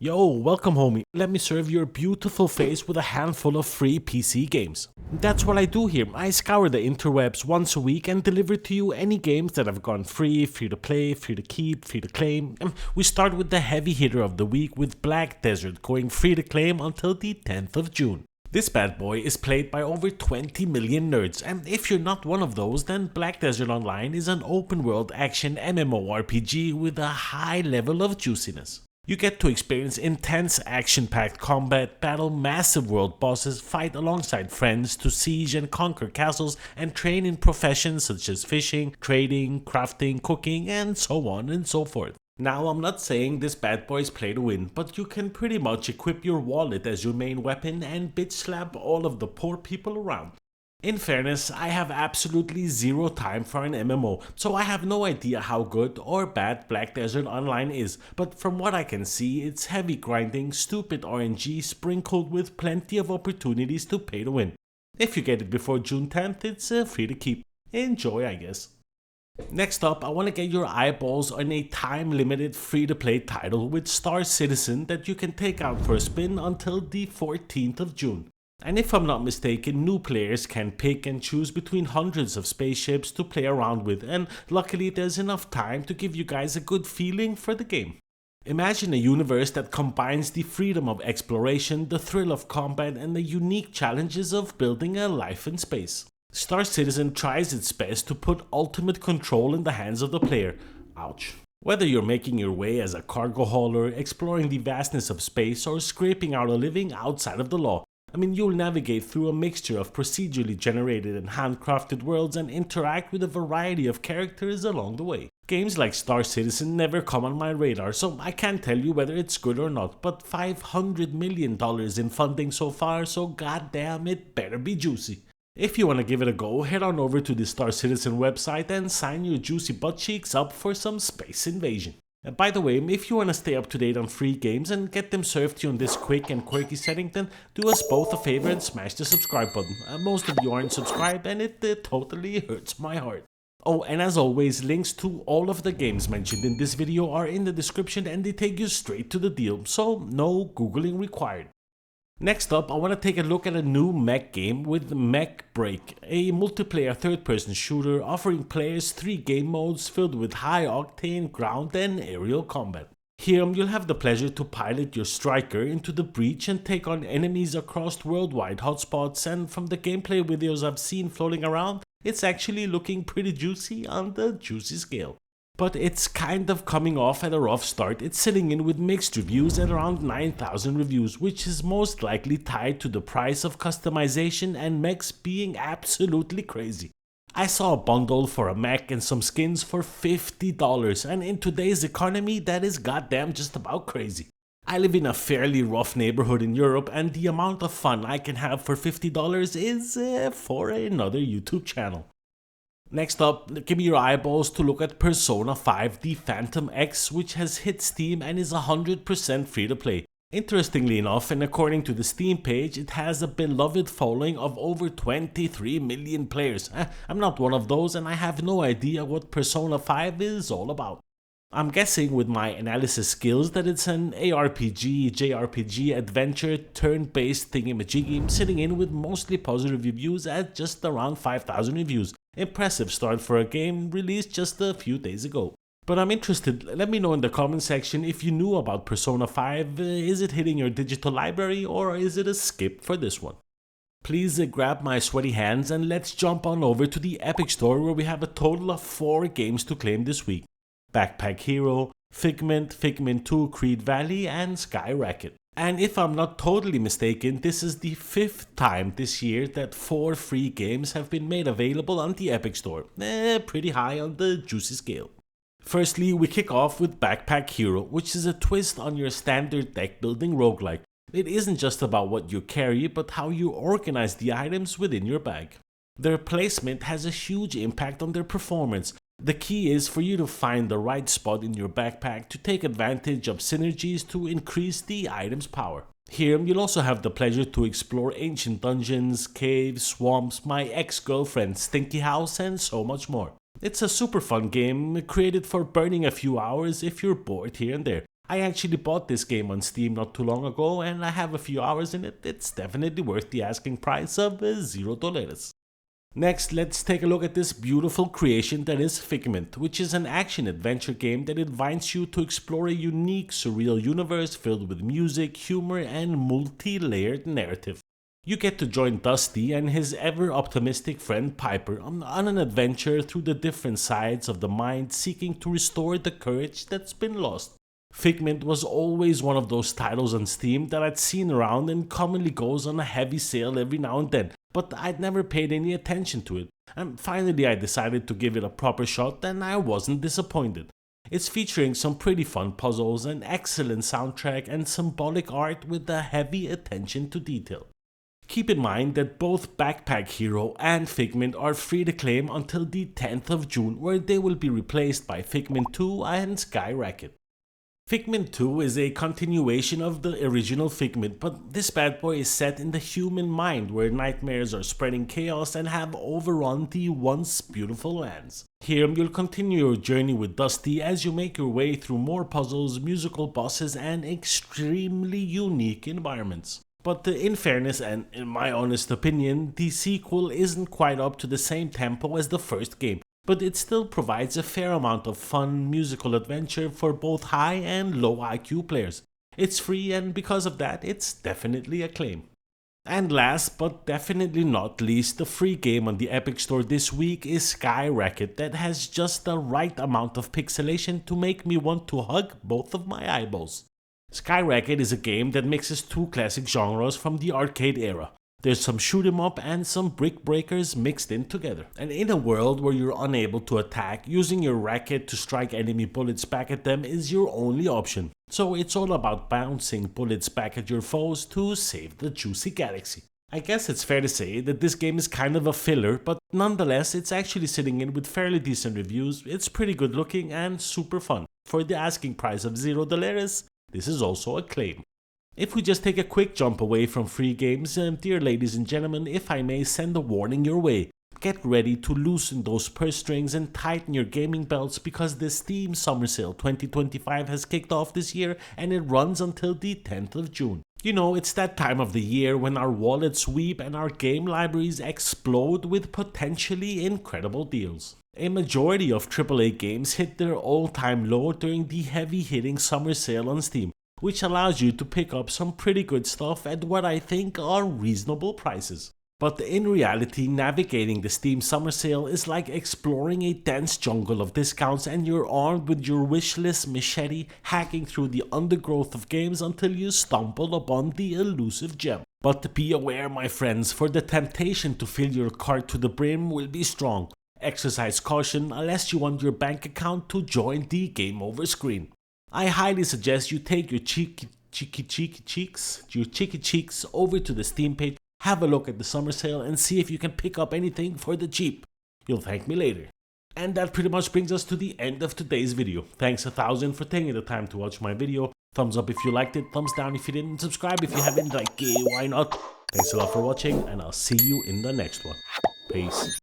Yo, welcome homie. Let me serve your beautiful face with a handful of free PC games. That's what I do here. I scour the interwebs once a week and deliver to you any games that have gone free to play, free to keep, free to claim. We start with the heavy hitter of the week with Black Desert going free to claim until the 10th of June. This bad boy is played by over 20 million nerds, and if you're not one of those, then Black Desert Online is an open world action MMORPG with a high level of juiciness. You get to experience intense action-packed combat, battle massive world bosses, fight alongside friends to siege and conquer castles, and train in professions such as fishing, trading, crafting, cooking, and so on and so forth. Now, I'm not saying this bad boy is play to win, but you can pretty much equip your wallet as your main weapon and bitch slap all of the poor people around. In fairness, I have absolutely zero time for an MMO, so I have no idea how good or bad Black Desert Online is, but from what I can see, it's heavy grinding, stupid RNG sprinkled with plenty of opportunities to pay to win. If you get it before June 10th, it's free to keep. Enjoy, I guess. Next up, I want to get your eyeballs on a time-limited free-to-play title with Star Citizen that you can take out for a spin until the 14th of June. And if I'm not mistaken, new players can pick and choose between hundreds of spaceships to play around with, and luckily there's enough time to give you guys a good feeling for the game. Imagine a universe that combines the freedom of exploration, the thrill of combat, and the unique challenges of building a life in space. Star Citizen tries its best to put ultimate control in the hands of the player. Ouch. Whether you're making your way as a cargo hauler, exploring the vastness of space, or scraping out a living outside of the law, you'll navigate through a mixture of procedurally generated and handcrafted worlds and interact with a variety of characters along the way. Games like Star Citizen never come on my radar, so I can't tell you whether it's good or not, but $500 million in funding so far, so goddamn it better be juicy. If you want to give it a go, head on over to the Star Citizen website and sign your juicy butt cheeks up for some space invasion. By the way, if you want to stay up to date on free games and get them served to you in this quick and quirky setting, then do us both a favor and smash the subscribe button. Most of you aren't subscribed and it totally hurts my heart. Oh, and as always, links to all of the games mentioned in this video are in the description and they take you straight to the deal, so no googling required. Next up, I want to take a look at a new mech game with Mecha BREAK, a multiplayer third-person shooter offering players 3 game modes filled with high-octane ground and aerial combat. Here, you'll have the pleasure to pilot your striker into the breach and take on enemies across worldwide hotspots, and from the gameplay videos I've seen floating around, it's actually looking pretty juicy on the juicy scale. But it's kind of coming off at a rough start. It's sitting in with mixed reviews at around 9,000 reviews, which is most likely tied to the price of customization and mechs being absolutely crazy. I saw a bundle for a mech and some skins for $50, and in today's economy that is goddamn just about crazy. I live in a fairly rough neighborhood in Europe, and the amount of fun I can have for $50 is for another YouTube channel. Next up, give me your eyeballs to look at Persona 5 The Phantom X, which has hit Steam and is 100% free to play. Interestingly enough, and according to the Steam page, it has a beloved following of over 23 million players. I'm not one of those and I have no idea what Persona 5 is all about. I'm guessing with my analysis skills that it's an ARPG, JRPG adventure turn-based thingamajiggy sitting in with mostly positive reviews at just around 5,000 reviews. Impressive start for a game released just a few days ago. But I'm interested, let me know in the comment section if you knew about Persona 5, is it hitting your digital library or is it a skip for this one? Please grab my sweaty hands and let's jump on over to the Epic Store where we have a total of 4 games to claim this week. Backpack Hero, Figment, Figment 2 Creed Valley, and Sky Racket. And if I'm not totally mistaken, this is the 5th time this year that 4 free games have been made available on the Epic Store. Pretty high on the juicy scale. Firstly, we kick off with Backpack Hero, which is a twist on your standard deck building roguelike. It isn't just about what you carry, but how you organize the items within your bag. Their placement has a huge impact on their performance. The key is for you to find the right spot in your backpack to take advantage of synergies to increase the item's power. Here you'll also have the pleasure to explore ancient dungeons, caves, swamps, my ex-girlfriend's stinky house, and so much more. It's a super fun game created for burning a few hours if you're bored here and there. I actually bought this game on Steam not too long ago and I have a few hours in it. It's definitely worth the asking price of $0. Next, let's take a look at this beautiful creation that is Figment, which is an action-adventure game that invites you to explore a unique, surreal universe filled with music, humor, and multi-layered narrative. You get to join Dusty and his ever-optimistic friend Piper on an adventure through the different sides of the mind, seeking to restore the courage that's been lost. Figment was always one of those titles on Steam that I'd seen around and commonly goes on a heavy sale every now and then, but I'd never paid any attention to it. And finally I decided to give it a proper shot and I wasn't disappointed. It's featuring some pretty fun puzzles, an excellent soundtrack, and symbolic art with a heavy attention to detail. Keep in mind that both Backpack Hero and Figment are free to claim until the 10th of June, where they will be replaced by Figment 2 and Sky Racket. Figment 2 is a continuation of the original Figment, but this bad boy is set in the human mind where nightmares are spreading chaos and have overrun the once beautiful lands. Here you'll continue your journey with Dusty as you make your way through more puzzles, musical bosses, and extremely unique environments. But in fairness and in my honest opinion, the sequel isn't quite up to the same tempo as the first game, but it still provides a fair amount of fun musical adventure for both high and low IQ players. It's free and because of that, it's definitely a claim. And last but definitely not least, the free game on the Epic Store this week is Sky Racket that has just the right amount of pixelation to make me want to hug both of my eyeballs. Sky Racket is a game that mixes two classic genres from the arcade era. There's some shoot 'em up and some brick breakers mixed in together. And in a world where you're unable to attack, using your racket to strike enemy bullets back at them is your only option. So it's all about bouncing bullets back at your foes to save the juicy galaxy. I guess it's fair to say that this game is kind of a filler, but nonetheless it's actually sitting in with fairly decent reviews. It's pretty good looking and super fun. For the asking price of $0, this is also a claim. If we just take a quick jump away from free games, dear ladies and gentlemen, if I may send a warning your way, get ready to loosen those purse strings and tighten your gaming belts because the Steam Summer Sale 2025 has kicked off this year and it runs until the 10th of June. You know, it's that time of the year when our wallets weep and our game libraries explode with potentially incredible deals. A majority of AAA games hit their all-time low during the heavy-hitting summer sale on Steam, which allows you to pick up some pretty good stuff at what I think are reasonable prices. But in reality, navigating the Steam Summer Sale is like exploring a dense jungle of discounts and you're armed with your wishlist machete hacking through the undergrowth of games until you stumble upon the elusive gem. But be aware, my friends, for the temptation to fill your cart to the brim will be strong. Exercise caution unless you want your bank account to join the game over screen. I highly suggest you take your cheeky cheeks over to the Steam page, have a look at the summer sale and see if you can pick up anything for the cheap. You'll thank me later. And that pretty much brings us to the end of today's video. Thanks 1,000 for taking the time to watch my video. Thumbs up if you liked it, thumbs down if you didn't, subscribe if you haven't, why not? Thanks a lot for watching and I'll see you in the next one. Peace.